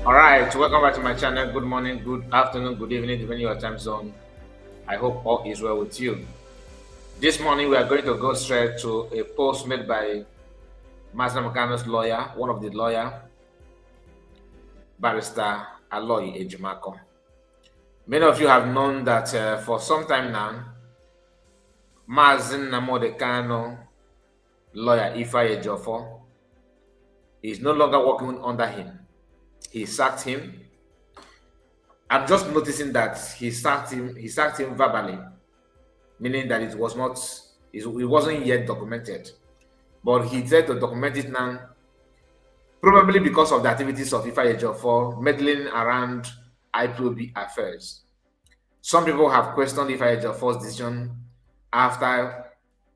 All right, welcome back to my channel. Good morning, good afternoon, good evening, depending on your time zone. I hope all is well with you. This morning, we are going to go straight to a post made by Master Makano's lawyer, one of the lawyer, barrister Aloy Ejimako. Many of you have known that for some time now, Mazin Nnamdi Kanu, lawyer Ifeanyi Ejiofor, is no longer working under him. He sacked him. I'm just noticing that he sacked him verbally, meaning that it wasn't yet documented. But he tried to document it now, probably because of the activities of Ifeanyi Ejiofor meddling around IPOB affairs. Some people have questioned Ifeanyi Ejiofor's decision after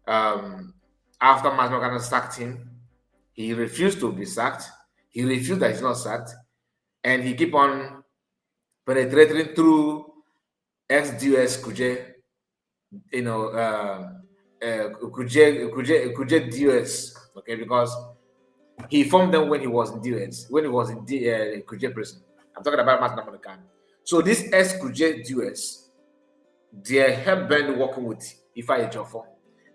Master Makano sacked him. He refused to be sacked. He refused that he's not sacked, and he keep on penetrating through ex-DOS Kuje, Kuje DOS, okay, because he formed them when he was in DOS, when he was in Kuje prison. I'm talking about Master Nnamdi. So this ex-Kuje DOS, they have been working with Ifeanyi Ejiofor.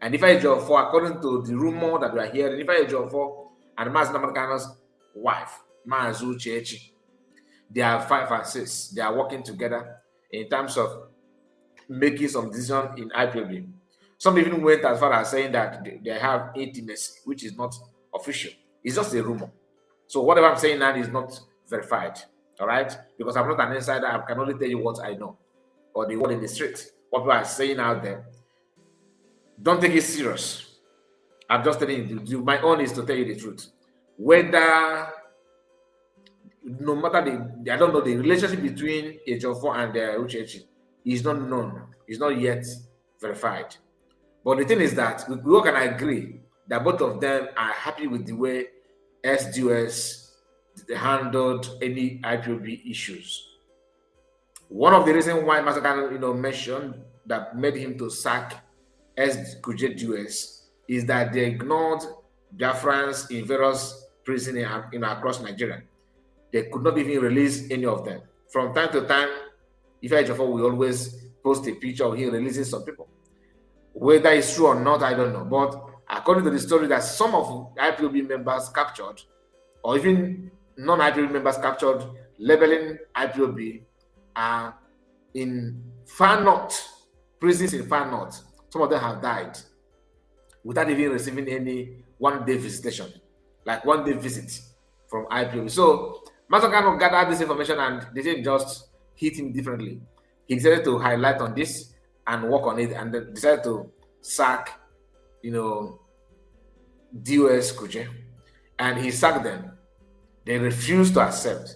And Ifeanyi Ejiofor, according to the rumor that we are hearing, Ifeanyi Ejiofor and Master Nnamdi's wife, Mazu Chechi, they are 5 and 6. They are working together in terms of making some decision in IPOB. Some even went as far as saying that they have intimacy, which is not official. It's just a rumor. So whatever I'm saying now is not verified. All right? Because I'm not an insider. I can only tell you what I know or the word in the street. What people are saying out there. Don't take it serious. I'm just telling you. My own is to tell you the truth. Whether no matter I don't know, the relationship between Ejiofor and Uchechi is not known. It's not yet verified. But the thing is that we all can agree that both of them are happy with the way SDOS handled any IPOB issues. One of the reasons why Master Kanu, mentioned that made him to sack SDOS is that they ignored Biafrans in various prisons across Nigeria. They could not even release any of them. From time to time, Ifeanyi Ejiofor will always post a picture of him releasing some people. Whether it's true or not, I don't know. But according to the story that some of IPOB members captured, or even non-IPOB members captured, labeling IPOB are in far north, prisons in far north. Some of them have died without even receiving any one-day visitation, like one-day visit from IPOB. So Master Kanu gathered this information and they didn't just hit him differently. He decided to highlight on this and work on it, and then decided to sack, DOS Kuje, and he sacked them. They refused to accept.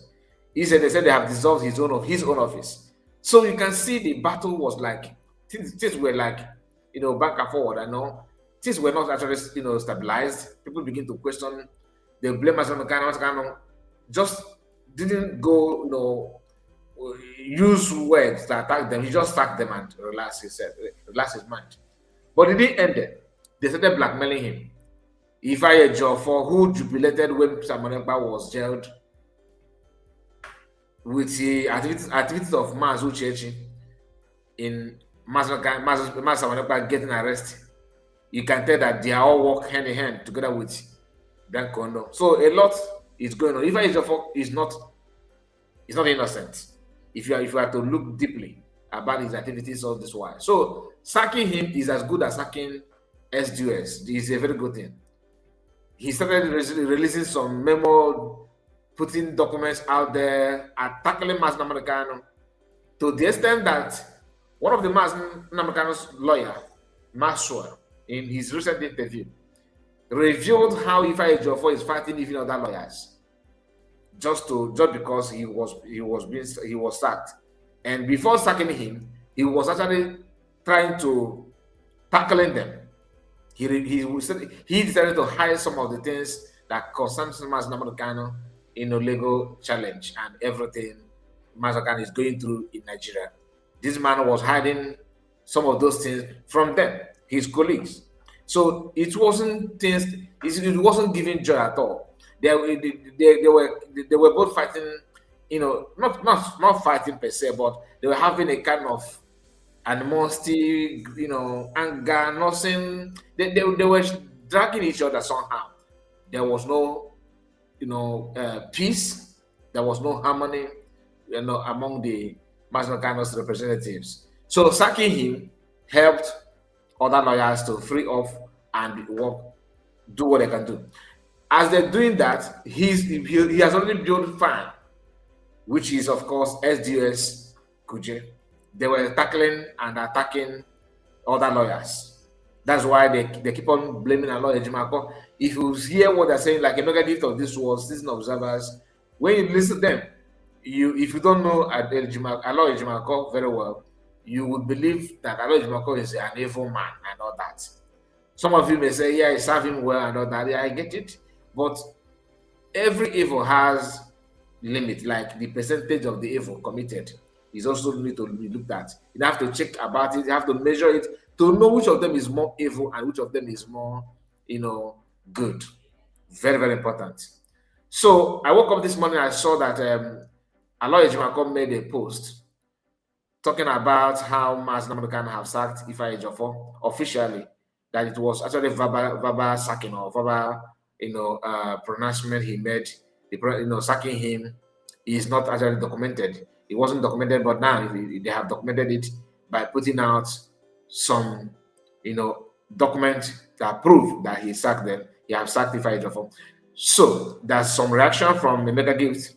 They said they have dissolved his own office. So you can see the battle was like things were like back and forward. I know things were not actually stabilized. People begin to question. They blame Master Kanu just didn't go use words to attack them. He just sacked them and relaxed his mind. But it didn't end there. They started blackmailing him. Ifeanyi Ejiofor, who jubilated when Samonekpa was jailed with the activities of Mazu Chechi in Master Samonekpa getting arrested, you can tell that they are all work hand in hand together with Kanu. So a lot is going on. Ifeanyi Ejiofor is not innocent. If you are to look deeply about his activities all this while. So sacking him is as good as sacking SDOS. It's a very good thing. He started releasing some memo, putting documents out there, tackling Master Nnamdi Kanu to the extent that one of the Master Nnamdi Kanu's lawyer, Maxwell, in his recent interview, revealed how Ifeanyi Ejiofor is fighting even other lawyers. Just because he was sacked, and before sacking him, he was actually trying to tackling them. He decided to hide some of the things that concern Master Nnamdi Kanu in a legal challenge and everything Master Kanu is going through in Nigeria. This man was hiding some of those things from them, his colleagues. So it wasn't giving joy at all. They were both fighting not fighting per se, but they were having a kind of animosity, anger, nothing. They were dragging each other somehow. There was no, peace. There was no harmony, among the Masnokanos representatives. So sacking him helped other lawyers to free off and do what they can do. As they're doing that, he has already built fine, which is of course SDS Kuje. They were tackling and attacking other lawyers. That's why they keep on blaming a lawyer Ejiofor. If you hear what they're saying, like a negative of this was citizen observers, when you listen to them, if you don't know Aloy Ejiofor very well, you would believe that Aloy Ejiofor is an evil man and all that. Some of you may say, yeah, he's serving well and all that. Yeah, I get it. But every evil has limit, like the percentage of the evil committed is also need to be looked at. You have to check about it, you have to measure it to know which of them is more evil and which of them is more, good. Very, very important. So I woke up this morning, I saw that Aloy Ejiofor made a post talking about how Mass Nnamdi have sacked Ifeanyi Ejiofor officially, that it was actually verbal sacking or verbal, pronouncement he made. Sacking him is not actually documented. It wasn't documented, but now they have documented it by putting out some, document that prove that he sacked them. He have sacked Ifeanyi Ejiofor. So there's some reaction from the Mega Gift,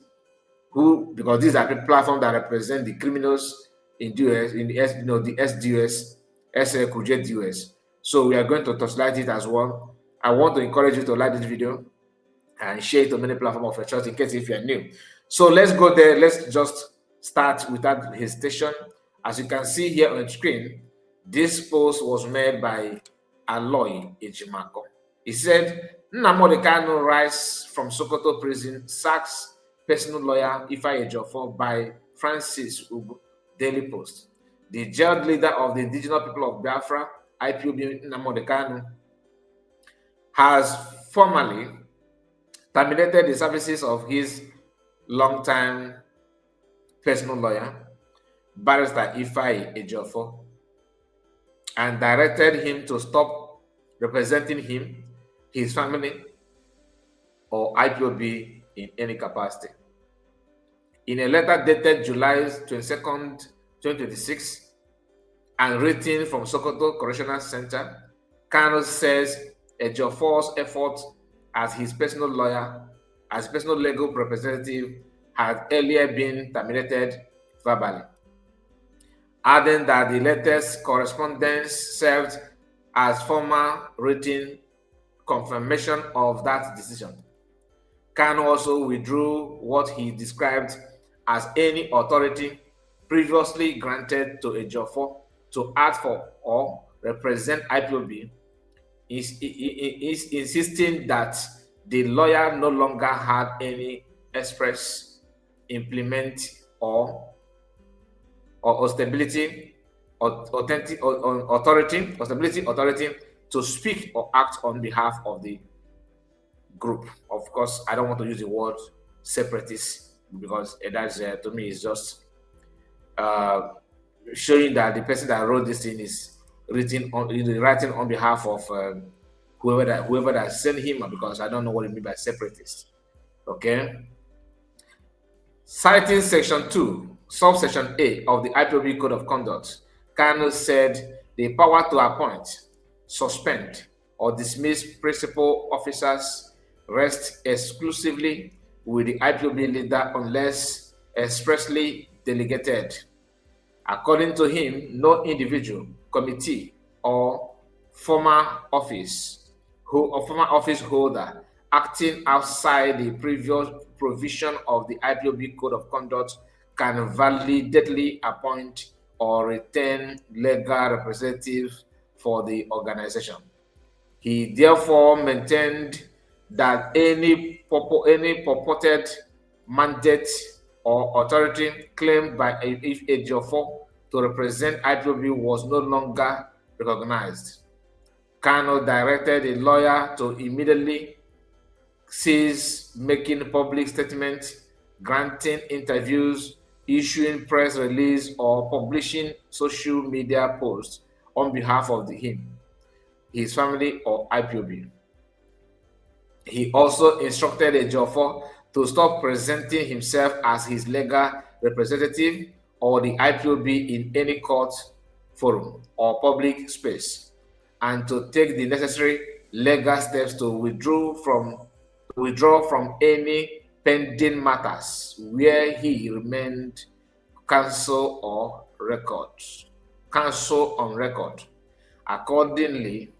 because these are the platforms that represent the criminals in US, the SDUS, Kuje DUS. So we are going to touchlight it as well. I want to encourage you to like this video and share it to many platforms of your choice in case if you are new. So let's go there. Let's just start without hesitation. As you can see here on the screen, this post was made by Aloy Ejiofor. He said, Nnamdi Kanu rise from Sokoto prison, sacks personal lawyer Ifeanyi Ejiofor by Francis Ugu, Daily Post. The jailed leader of the indigenous people of Biafra, IPOB Nnamdi Kanu, has formally terminated the services of his longtime personal lawyer, Barrister Ifeanyi Ejiofor, and directed him to stop representing him, his family, or IPOB in any capacity. In a letter dated July 22nd, 2026, and written from Sokoto Correctional Center, Kanu says Ejiofor's efforts as his personal lawyer, as personal legal representative, had earlier been terminated verbally, adding that the latest correspondence served as formal written confirmation of that decision. Kanu also withdrew what he described as any authority previously granted to Ejiofor to act for or represent IPOB, is insisting that the lawyer no longer had any express implement or stability or authority to speak or act on behalf of the group. Of course, I don't want to use the word separatist because that's to me is just showing that the person that wrote this thing is writing on behalf of whoever that sent him, because I don't know what it means by separatist. Okay. Citing Section 2, Subsection A of the IPOB Code of Conduct, Kanu said the power to appoint, suspend, or dismiss principal officers rests exclusively with the IPOB leader unless expressly delegated. According to him, no individual, committee, or former office holder acting outside the previous provision of the IPOB Code of Conduct can validly appoint or retain legal representatives for the organization. He therefore maintained that any purported mandate or authority claimed by Ejiofor to represent IPOB was no longer recognized. Kanu directed a lawyer to immediately cease making public statements granting interviews, issuing press release, or publishing social media posts on behalf of him, his family, or IPOB. He also instructed Ejiofor to stop presenting himself as his legal representative or the IPOB in any court forum or public space, and to take the necessary legal steps to withdraw from any pending matters where he remained counsel on record. Accordingly,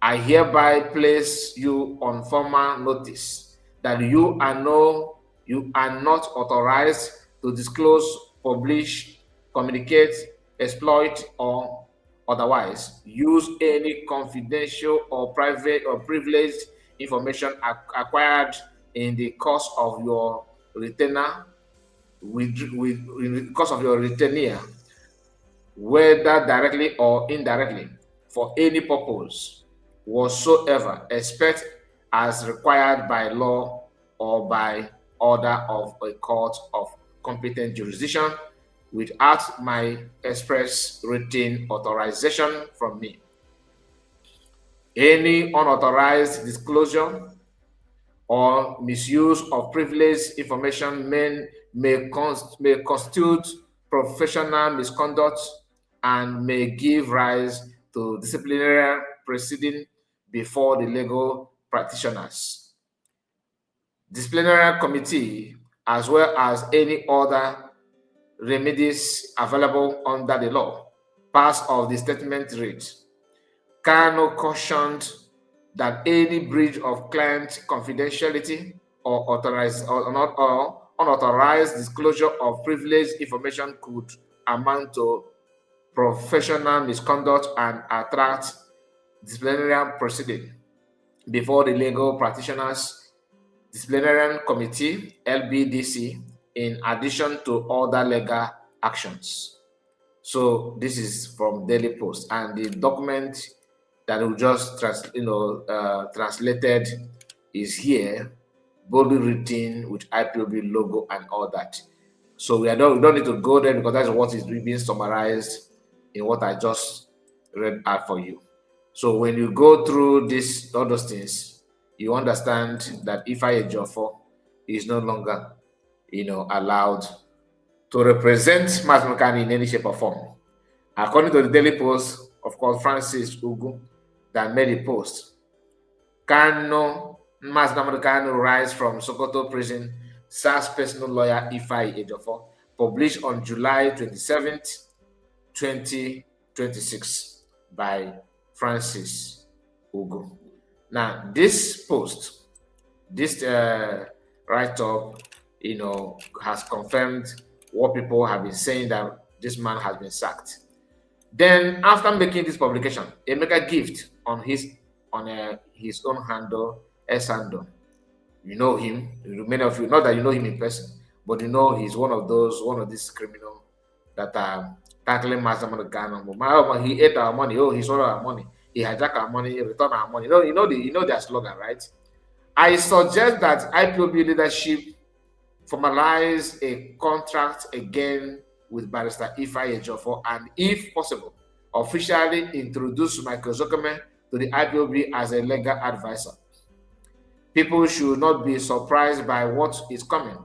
I hereby place you on formal notice that you are not authorized to disclose, publish, communicate, exploit, or otherwise use any confidential or private or privileged information acquired in the course of your retainer whether directly or indirectly, for any purpose whatsoever, except as required by law or by order of a court of competent jurisdiction, without my express written authorization from me. Any unauthorized disclosure or misuse of privileged information may constitute professional misconduct and may give rise to disciplinary proceeding before the legal practitioners, disciplinary committee, as well as any other remedies available under the law. Part of the statement reads, Kanu cautioned that any breach of client confidentiality or unauthorized disclosure of privileged information could amount to professional misconduct and attract disciplinary proceeding before the legal practitioners disciplinary committee (LBDC), in addition to other legal actions. So this is from Daily Post, and the document that we just translated is here, boldly written with IPOB logo and all that. So we don't need to go there because that's what is being summarized in what I just read out for you. So when you go through all those things, you understand that Ifeanyi Ejiofor is no longer, allowed to represent Mazmukani in any shape or form. According to the Daily Post, of course, Francis Ugu, that made a post. Kanu, Nnamdi Kanu rise from Sokoto prison, SARS personal lawyer Ifeanyi Ejiofor, published on July 27th, 2026 by Francis Ugu. Now, this post, this write-up, has confirmed what people have been saying, that this man has been sacked. Then, after making this publication, he made a gift on his own handle, S-handle. You know him. Many of you, not that you know him in person, but he's one of these criminals that are tackling Nnamdi Kanu. He ate our money. Oh, he stole our money. He hijacked our money. He returned our money. You know their slogan, right? I suggest that IPOB leadership formalize a contract again with Barrister Ifeanyi Ejiofor, and if possible, officially introduce Michael Zuckerman to the IPOB as a legal advisor. People should not be surprised by what is coming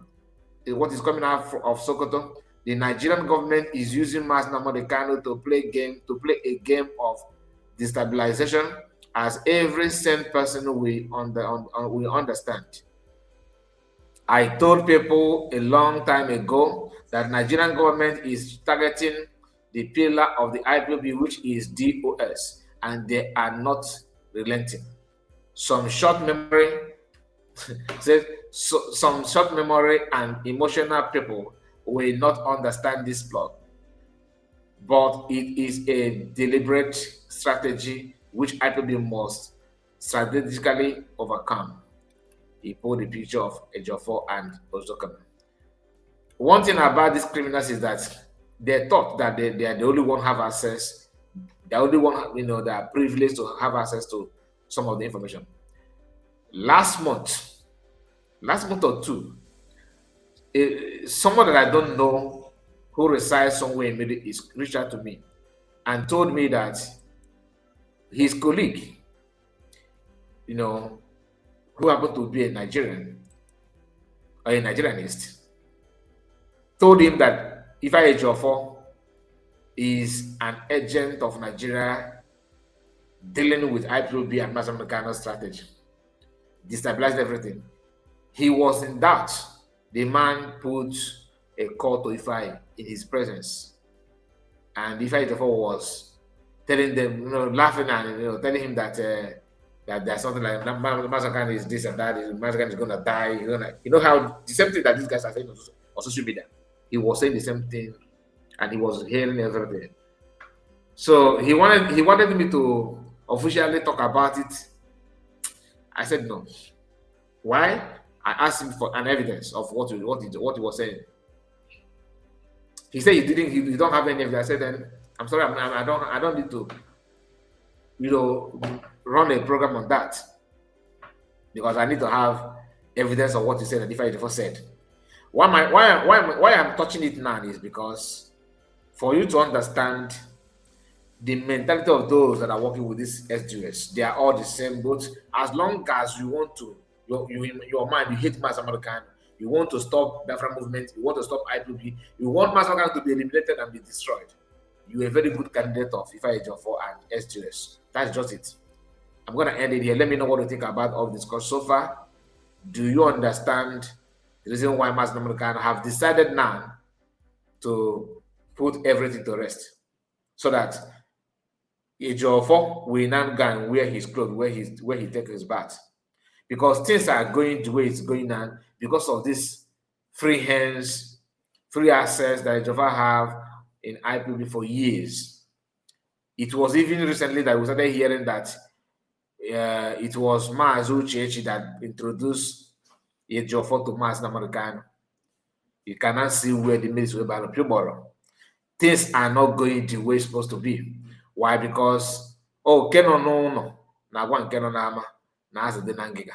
out of Sokoto. The Nigerian government is using Nnamdi Kanu to play a game of destabilization, as every sane person will understand. I told people a long time ago that Nigerian government is targeting the pillar of the IPOB, which is DOS, and they are not relenting. Some short memory and emotional people will not understand this plot, but it is a deliberate strategy which IPOB must strategically overcome. He pulled the picture of Ejiofor and Ozokaman. One thing about these criminals is that they thought that they are the only one have access. They are the only one, they are privileged to have access to some of the information. Last month or two, someone that I don't know who resides somewhere in Middle East reached out to me and told me that his colleague, you know, who happened to be a Nigerian or a Nigerianist, told him that Ifeanyi Ejiofor is an agent of Nigeria dealing with IPOB and Nnamdi Kanu strategy, destabilized everything. He was in doubt. The man put a call to Ifeanyi in his presence, and Ifeanyi Ejiofor was telling them, laughing and telling him that that there's something like Masakan is this and that, Masakan is gonna die. How the same thing that these guys are saying on social media. He was saying the same thing, and he was hearing everything. So he wanted me to officially talk about it. I said no. Why? I asked him for an evidence of what he was saying. He said he don't have any evidence. I said, then I'm sorry, I don't need to run a program on that, because I need to have evidence of what he said and if I ever said. Why I'm touching it now is because for you to understand the mentality of those that are working with this SGS, they are all the same. But as long as you want to, your mind, you hate Mass American, you want to stop Biafra movement, you want to stop IPOB, you want Mass American to be eliminated and be destroyed, you're a very good candidate of Ifeanyi Ejiofor and SGS. That's just it. I'm going to end it here. Let me know what you think about all this. Because so far, do you understand the reason why Mass American have decided now to put everything to rest, so that Ejiofor will not go and wear his clothes where he takes his bath, because things are going the way it's going on because of this free hands, free access that Ejiofor have in IPOB for years. It was even recently that we started hearing that it was Mazu Chechi that introduced Ejiofor to Mass American. You cannot see where the minutes were by the things are not going the way it's supposed to be. Why? Because Keno no na one Keno nama na as the nangiga.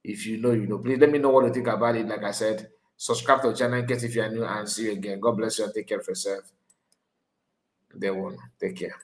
If you know, please let me know what you think about it. Like I said, subscribe to the channel in case if you are new, and see you again. God bless you and take care of yourself. They won't take care.